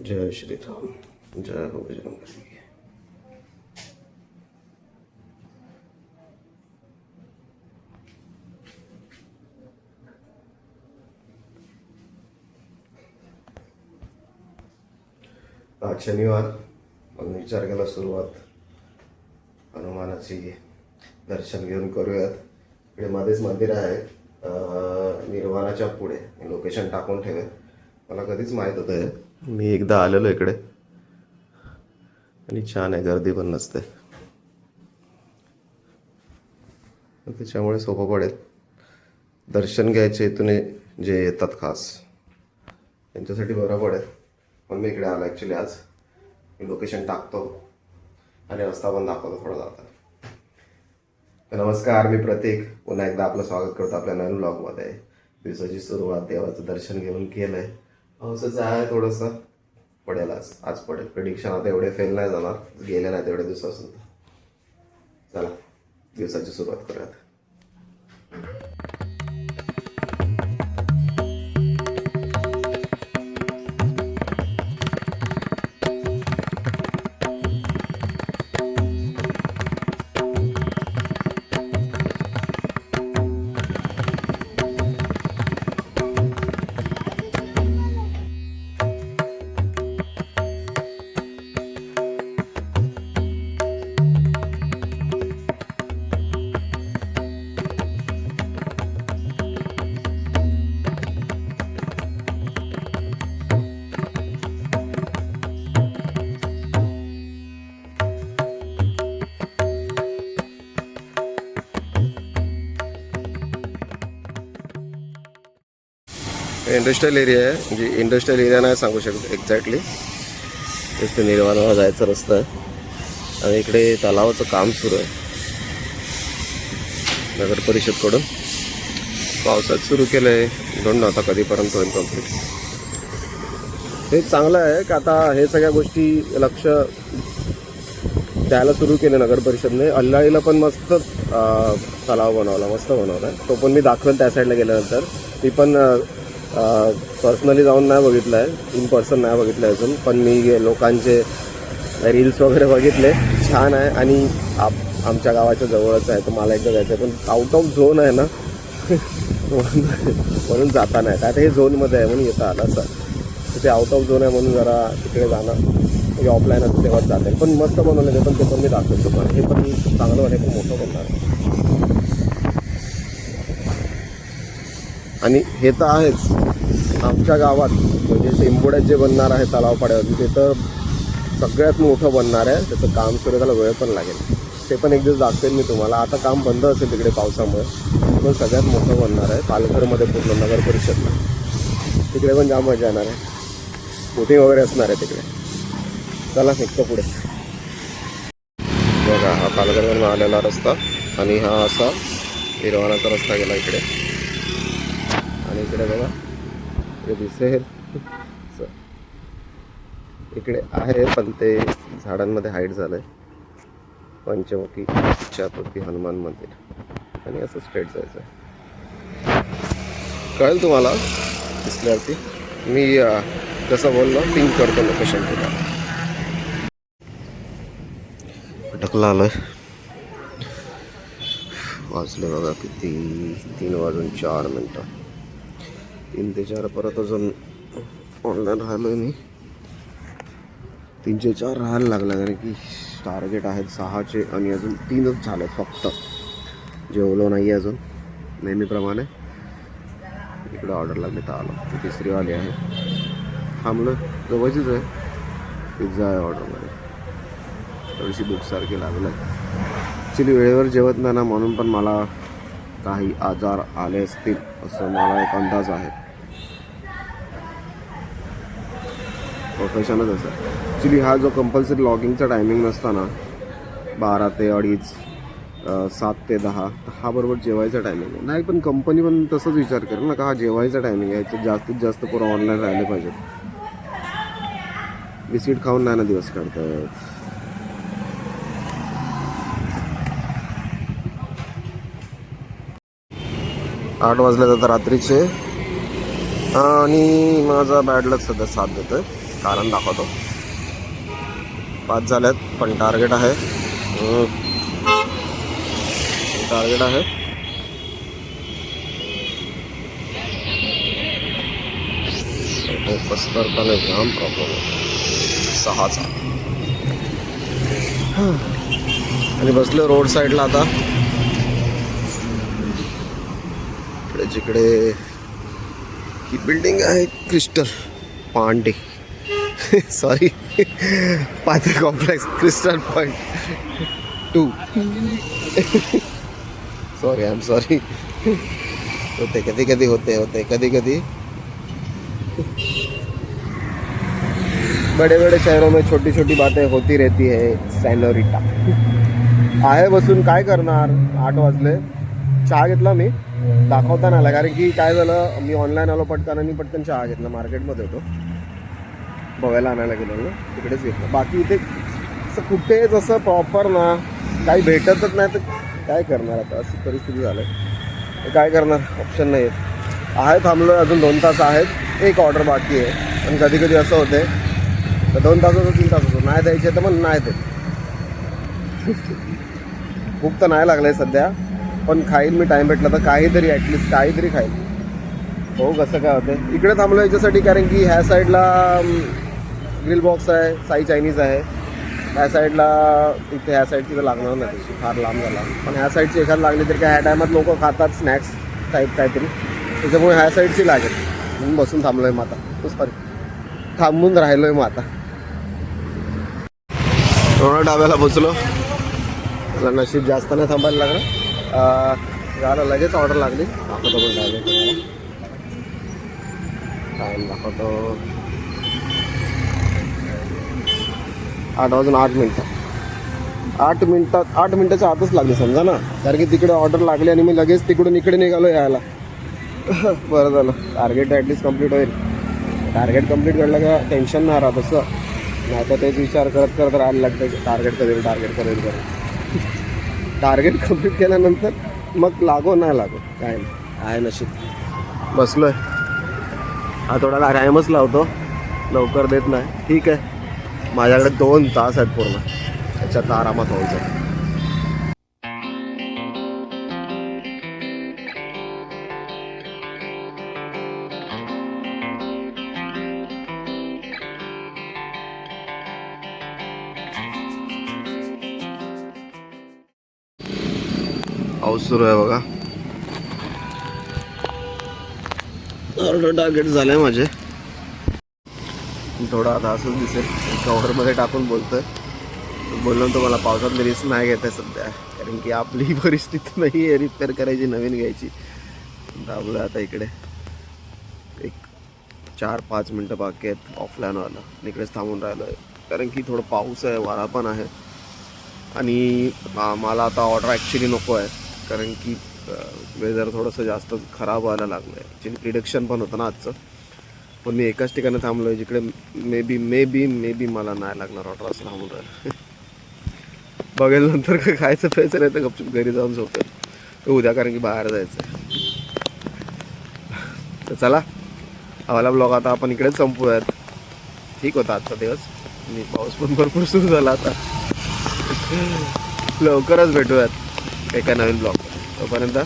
जय श्रीराम. जय हो बजरंगबली. आज शनिवार, मग विचार केला सुरुवात हनुमानाची दर्शन घेऊन करूयात. इकडे मध्येच मंदिर आहे, निर्वाणाच्या पुढे. मी लोकेशन टाकून ठेवेल. मला कधीच माहीत होतं हे. मी एकदा आलेलो इकडे आणि छान आहे, गर्दी पण नसते, त्याच्यामुळे सोपं पडेल. दर्शन घ्यायचे इथून जे येतात खास त्यांच्यासाठी बरं पडेल. पण मी इकडे आलो ॲक्च्युली. आज मी लोकेशन टाकतो आणि रस्ता पण दाखवतो थोडा जाता. नमस्कार, मी प्रतीक. पुन्हा एकदा आपलं स्वागत करतो आपल्या नवीन ब्लॉगमध्ये. दिवसाची सुरुवात देवाचं दर्शन घेऊन केलं आहे. पावसाचं आहे थोडंसं, पडेल आज पडेल. प्रिडिक्शन आता एवढे फेल नाही जाणार, गेले नाही तेवढे दिवसापासून. चला दिवसाची सुरुवात करूयात. इंडस्ट्रियल एरिया आहे, म्हणजे इंडस्ट्रियल एरिया नाही सांगू शकत एक्झॅक्टली. इथे निर्वाणाला जायचा रस्ता आहे आणि इकडे तलावाचं काम सुरू आहे नगर परिषदकडून. पावसात सुरू केलं आहे, दोन आता कधीपर्यंत होईल कम्प्लीट. हे चांगलं आहे की आता हे सगळ्या गोष्टी लक्ष द्यायला सुरू केले नगर परिषदने. अल्लाळीला पण मस्त तलाव बनवला, मस्त बनवला. तो पण मी दाखवेल त्या साईडला गेल्यानंतर. ती पण पर्सनली जाऊन नाही बघितलं आहे, इन पर्सन नाही बघितलं आहे अजून. पण मी लोकांचे रील्स वगैरे बघितले, छान आहे. आणि आमच्या गावाच्या जवळच आहे, तर मला एकदा जायचं आहे. पण आउट ऑफ झोन आहे ना म्हणून जाता नाही. आता हे झोनमध्ये आहे म्हणून येता आलं असं. ते आउट ऑफ झोन आहे म्हणून जरा तिकडे जाणं म्हणजे ऑफलाईन असतं तेव्हाच जाते. पण मस्त बनवलं ते पण, ते पण मी दाखवतो. पण हे पण चांगलं वाटतं, पण मोठं बनणार आहे. आणि हे तर आहेच आमच्या गावात, म्हणजे टेंबुड्यात जे बनणार आहे तलावपाड्यावरती, ते तर सगळ्यात मोठं बनणार आहे. त्याचं काम सुरू त्याला वेळ पण लागेल. ते पण एक दिवस दाखवेल मी तुम्हाला. आता काम बंद असेल तिकडे पावसामुळे, पण सगळ्यात मोठं बनणार आहे पालघरमध्ये पूर्ण नगर परिषदला. तिकडे पण जाम मजा येणार आहे, बोटिंग वगैरे असणार आहे तिकडे. चला निघतो पुढे. बघा हा पालघरवरून आलेला रस्ता आणि हा असा निर्वाणाचा रस्ता गेला इकडे. आणि इकडे बघा हे दिसेल इकडे आहे, पण ते झाडांमध्ये हाईट झालं आहे. पंचमुखी चतुर्थी हनुमान मंदिर. आणि असं स्ट्रेट जायचं आहे, कळेल तुम्हाला दिसल्यावरती. मी जसं बोललो पिंक करतो लोकेशन तुला. अटकला आलोय. वाजले बघा किती, 3:04. 3 ते 4 परत अजून ऑनलाईन राहिलो आहे मी. 3 ते 4 राहायला लागला, कारण की टार्गेट आहेत 6चे आणि अजून 3च झाले फक्त. जेवलो नाही अजून नेहमीप्रमाणे. इकडे ऑर्डर लागली तर आलो. ती तिसरीवाली आहे, थांबलं. जवळचीच आहे, पिझ्झा आहे ऑर्डरमध्ये. थोडीशी भूकसारखी लागलं. ॲक्च्युली वेळेवर जेवत नाही ना, म्हणून पण मला काही आजार आले असतील असं मला एक अंदाज आहे. प्रोफेशनच असं. ॲक्च्युली हा जो कंपल्सरी लॉगिंगचा टायमिंग नसता ना, 12 ते 2:30, 7 ते 10, तर हा बरोबर जेवायचा टायमिंग आहे. नाही पण कंपनी पण तसंच विचार करेल ना, का हा जेवायचा टायमिंग आहे, याच्यात जास्तीत जास्त पोरं ऑनलाईन राहिले पाहिजेत. बिस्किट खाऊन नाही ना दिवस काढतात. आठ वाजले जातात रात्रीचे. आणि माझा बॅड लक सध्या साथ देतोय. कारण दाखवतो. 5 झाल्यात पण टार्गेट आहे. टार्गेट आहे फोकस करताना जाम प्रॉब्लेम आहे. 6चा आणि बसलो रोड साईडला. आता इकडे जिकडे ही बिल्डिंग आहे क्रिस्टल पांडे सॉरी पाथे complex crystal point 2 sorry I am sorry. होते कधी कधी होते कधी कधी. बड़े बड़े शहरों में छोटी छोटी बातें होती रहती है सॅनोरिटा. आहे बसून काय करणार. 8 वाजले. चहा घेतला मी दाखवता नाही आला कारण की काय झालं मी ऑनलाईन आलो पटकन आणि पटकन चहा घेतला. मार्केटमध्ये होतो बघायला आणायला गेलो ना तिकडेच घेतलं. बाकी इथे असं कुठेच असं प्रॉपर ना काही भेटतच नाही तर काय करणार. आता अशी परिस्थिती झाली आहे. काय करणार ऑप्शन नाही आहे. थांबलो अजून 2 तास आहेत. एक ऑर्डर बाकी आहे. पण कधी कधी असं होते तर 2 तास होतं 3 तास होतो नाही द्यायचे तर मग नाही ते. भूक तर नाही लागलं आहे सध्या पण खाईल मी टाईम भेटला तर काहीतरी ॲटलिस्ट काहीतरी खाईल. हो कसं काय होतं. इकडे थांबलो याच्यासाठी कारण की ह्या साईडला ग्रिल बॉक्स आहे. साई चायनीज आहे. ह्या साईडला इथे ह्या साईडची तर लागणार नाही फार लांब झाला पण ह्या साईडची एखाद लागली तरी काय ह्या टायमात लोक खातात स्नॅक्स टाईप काहीतरी त्याच्यामुळे ह्या साईडची लागेल म्हणून बसून थांबलो आहे मग आता. सॉरी थांबून राहिलो आहे मग आता. थोडा डाब्याला पोचलो. मला नशीब जास्त नाही थांबायला लागलं. झालं लगेच ऑर्डर लागली. दाखवतो पण डायरेक्ट तुम्हाला टाईम दाखवतो. 8 वाजून 8 मिनटं. 8 मिनटाच्या आतच लागली समजा ना कारण की तिकडे ऑर्डर लागली आणि मी लगेच तिकडून इकडे निघालो यायला. बरं झालं टार्गेट ॲटलिस्ट कंप्लीट होईल. टार्गेट कंप्लीट करलं का टेन्शन नाही राहत असं नाही तर तेच विचार करत करत राहायला लागतं टार्गेट करेल. टार्गेट कंप्लीट केल्यानंतर मग लागो नाही लागो काय नाही आहे नशीब. बसलो आहे. हा थोडा टाईमच लावतो लवकर देत नाही. ठीक आहे माझ्याकडे 2 तास आहेत पूर्ण त्याच्यात आरामात होऊन जाईल. पाऊस सुरू आहे बघा. ऑर्डर टार्गेट झालं आहे माझे. थोडं आता असंच दिसेल एका ऑर्डरमध्ये टाकून बोलतोय. बोललो तर मला पावसातली रिस्क नाही घेत आहे सध्या कारण की आपली परिस्थिती नाही आहे रिपेअर करायची नवीन घ्यायची. दाबलं आता इकडे एक 4-5 मिनटं बाकी आहेत ऑफलाईन आलं इकडेच थांबून राहिलो आहे कारण की थोडं पाऊस आहे वारा पण आहे आणि मला आता ऑर्डर ॲक्च्युली नको आहे कारण की वेदर थोडंसं जास्त खराब व्हायला लागलं आहे. ॲक्च्युली प्रिडिक्शन पण होतं ना आजचं पण मी एकाच ठिकाणी थांबलो आहे जिकडे मे बी मला नाही लागणार ऑर्डर असं थांबून राहिलं. बघेल नंतर काय खायचं प्यायचं नाही तर गपचूप घरी जाऊन झोपेल उद्या कारण की बाहेर जायचं आहे. तर चला हवाला ब्लॉग आता आपण इकडेच संपूयात. ठीक होता आजचा दिवस आणि पाऊस पण भरपूर सुरू झाला. आता लवकरच भेटूयात एका नवीन ब्लॉग. तोपर्यंत